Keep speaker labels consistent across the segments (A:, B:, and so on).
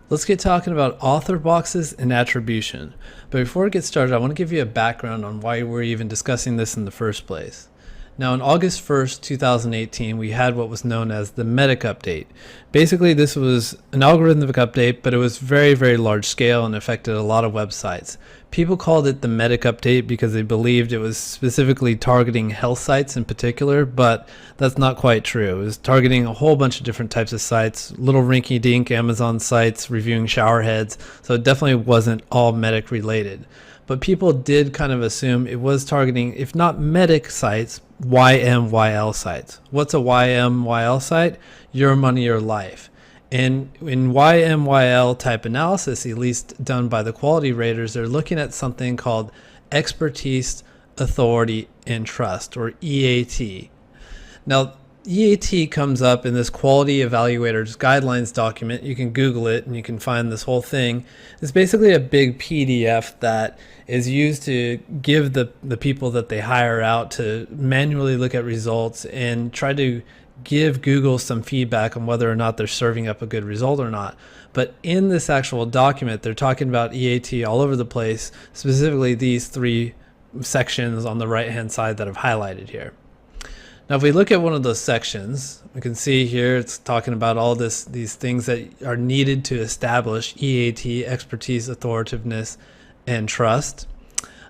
A: Let's get talking about author boxes and attribution. But before we get started, I want to give you a background on why we're even discussing this in the first place. Now, on August 1st, 2018, we had what was known as the Medic update. Basically, this was an algorithmic update, but it was very, very large scale and affected a lot of websites. People called it the Medic update because they believed it was specifically targeting health sites in particular, but that's not quite true. It was targeting a whole bunch of different types of sites, little rinky-dink Amazon sites reviewing shower heads, so it definitely wasn't all Medic related. But people did kind of assume it was targeting, if not Medic sites, YMYL sites. What's a YMYL site? Your Money, Your Life. And in YMYL type analysis, at least done by the quality raters, they're looking at something called expertise, authority, and trust, or EAT. Now, EAT comes up in this quality evaluators guidelines document. You can Google it and you can find this whole thing. It's basically a big PDF that is used to give the people that they hire out to manually look at results and try to give Google some feedback on whether or not they're serving up a good result or not. But in this actual document, they're talking about EAT all over the place, specifically these three sections on the right-hand side that I've highlighted here. Now, if we look at one of those sections, we can see here it's talking about all these things that are needed to establish EAT, expertise, authoritiveness, and trust.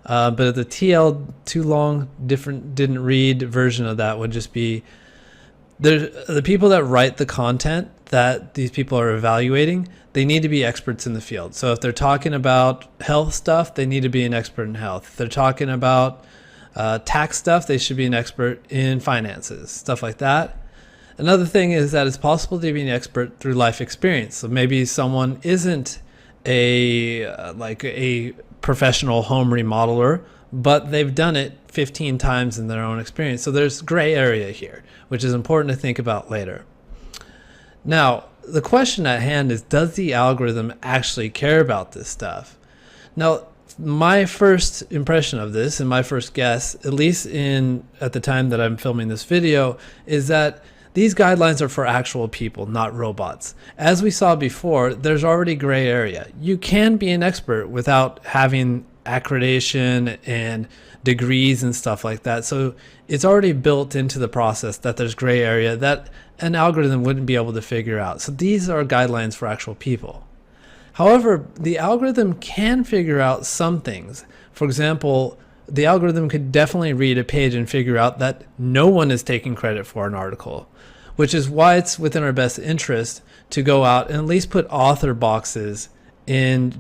A: But the TL too long, didn't read version of that would just be the people that write the content that these people are evaluating, they need to be experts in the field. So if they're talking about health stuff, they need to be an expert in health. If they're talking about tax stuff, they should be an expert in finances, stuff like that. Another thing is that it's possible to be an expert through life experience. So maybe someone isn't like a professional home remodeler, but they've done it 15 times in their own experience. So there's gray area here, which is important to think about later. Now, the question at hand is, does the algorithm actually care about this stuff? Now, my first impression of this and my first guess, at least at the time that I'm filming this video, is that these guidelines are for actual people, not robots. As we saw before, there's already gray area. You can be an expert without having accreditation and degrees and stuff like that. So it's already built into the process that there's gray area that an algorithm wouldn't be able to figure out. So these are guidelines for actual people. However, the algorithm can figure out some things. For example, the algorithm could definitely read a page and figure out that no one is taking credit for an article, which is why it's within our best interest to go out and at least put author boxes and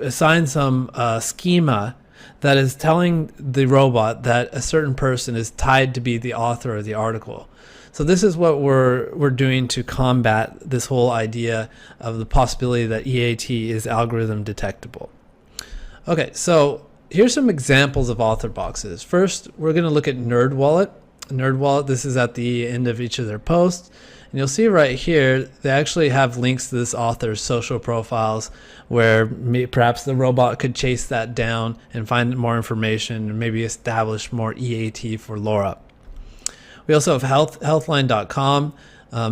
A: assign some schema that is telling the robot that a certain person is tied to be the author of the article. So this is what we're doing to combat this whole idea of the possibility that EAT is algorithm detectable. Okay, so here's some examples of author boxes. First, we're going to look at NerdWallet. NerdWallet, this is at the end of each of their posts. And you'll see right here, they actually have links to this author's social profiles where perhaps the robot could chase that down and find more information and maybe establish more EAT for Laura. We also have healthline.com.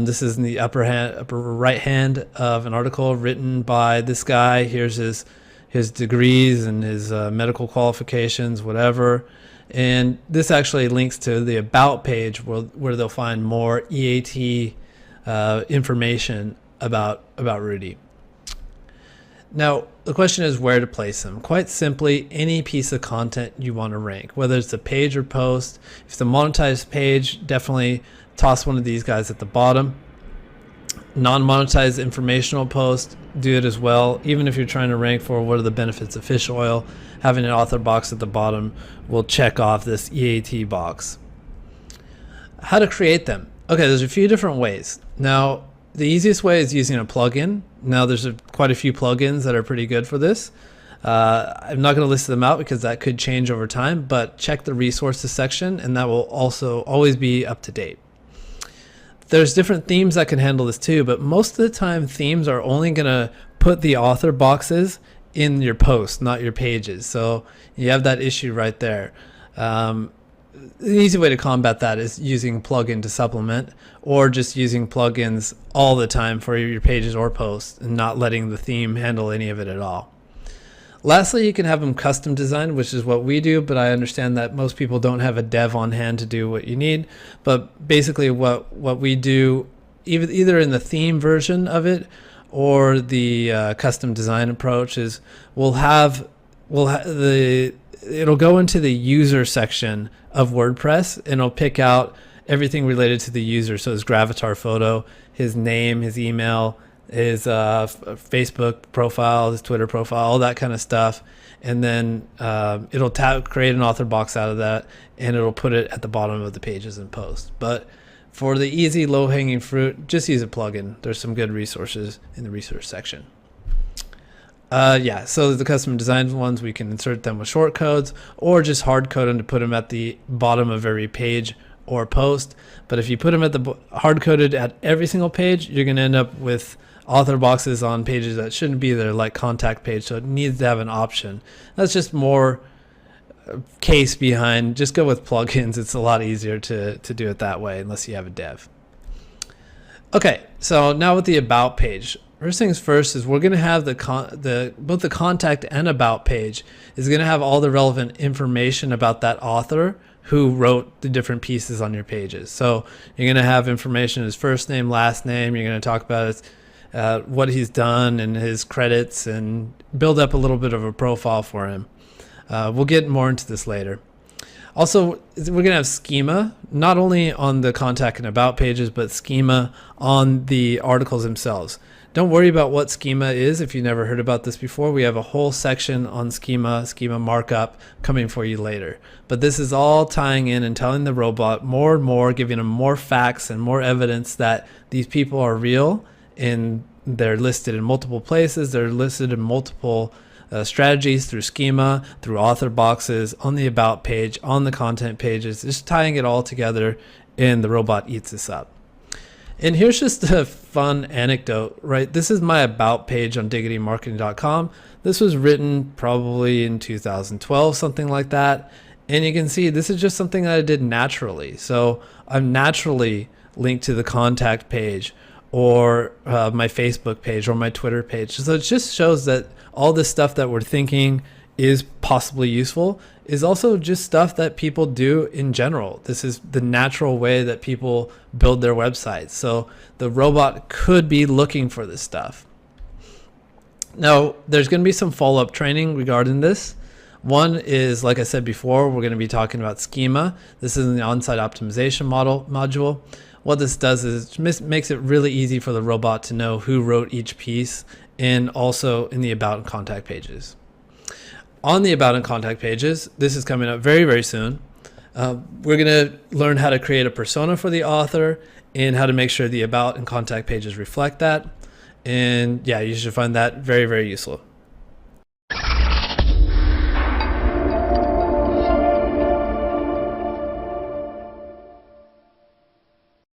A: This is in the upper right hand of an article written by this guy. Here's his degrees and his medical qualifications, whatever. And this actually links to the About page where they'll find more EAT information about Rudy. Now, the question is where to place them. Quite simply, any piece of content you want to rank, whether it's a page or post. If it's a monetized page, definitely toss one of these guys at the bottom. Non-monetized informational post, do it as well. Even if you're trying to rank for what are the benefits of fish oil, having an author box at the bottom will check off this EAT box. How to create them? Okay, there's a few different ways. Now, the easiest way is using a plugin. Now, there's quite a few plugins that are pretty good for this. I'm not going to list them out because that could change over time, but check the resources section and that will also always be up to date. There's different themes that can handle this too, but most of the time themes are only going to put the author boxes in your post, not your pages. So you have that issue right there. an easy way to combat that is using plugin to supplement, or just using plugins all the time for your pages or posts and not letting the theme handle any of it at all. Lastly, you can have them custom designed, which is what we do, but I understand that most people don't have a dev on hand to do what you need. But basically what we do, either in the theme version of it or the custom design approach, is it'll go into the user section of WordPress and it'll pick out everything related to the user. So his gravatar photo, his name, his email, his Facebook profile, his Twitter profile, all that kind of stuff. And then it'll create an author box out of that, and it'll put it at the bottom of the pages and posts. But for the easy, low-hanging fruit, just use a plugin. There's some good resources in the resource section. So the custom designed ones, we can insert them with shortcodes or just hard code them to put them at the bottom of every page or post. But if you put them at the hard coded at every single page, you're going to end up with author boxes on pages that shouldn't be there, like contact page. So it needs to have an option. That's just more case behind. Just go with plugins. It's a lot easier to do it that way unless you have a dev. Okay, so now with the about page. First things first is we're going to have both the contact and about page is going to have all the relevant information about that author who wrote the different pieces on your pages. So you're going to have information, his first name, last name. You're going to talk about his, what he's done and his credits, and build up a little bit of a profile for him. We'll get more into this later. Also, we're going to have schema, not only on the contact and about pages, but schema on the articles themselves. Don't worry about what schema is if you've never heard about this before. We have a whole section on schema markup coming for you later. But this is all tying in and telling the robot more and more, giving them more facts and more evidence that these people are real, and they're listed in multiple places. They're listed in multiple strategies through schema, through author boxes, on the about page, on the content pages, just tying it all together, and the robot eats this up. And here's just a fun anecdote, right? This is my about page on diggitymarketing.com. This was written probably in 2012, something like that. And you can see this is just something that I did naturally. So I'm naturally linked to the contact page or my Facebook page or my Twitter page. So it just shows that all this stuff that we're thinking is possibly useful is also just stuff that people do in general. This is the natural way that people build their websites. So the robot could be looking for this stuff. Now, there's going to be some follow-up training regarding this. One is, like I said before, we're going to be talking about schema. This is in the on-site optimization module. What this does is it makes it really easy for the robot to know who wrote each piece, and also in the about and contact pages. On the about and contact pages, this is coming up very, very soon. We're going to learn how to create a persona for the author and how to make sure the about and contact pages reflect that. And yeah, you should find that very, very useful.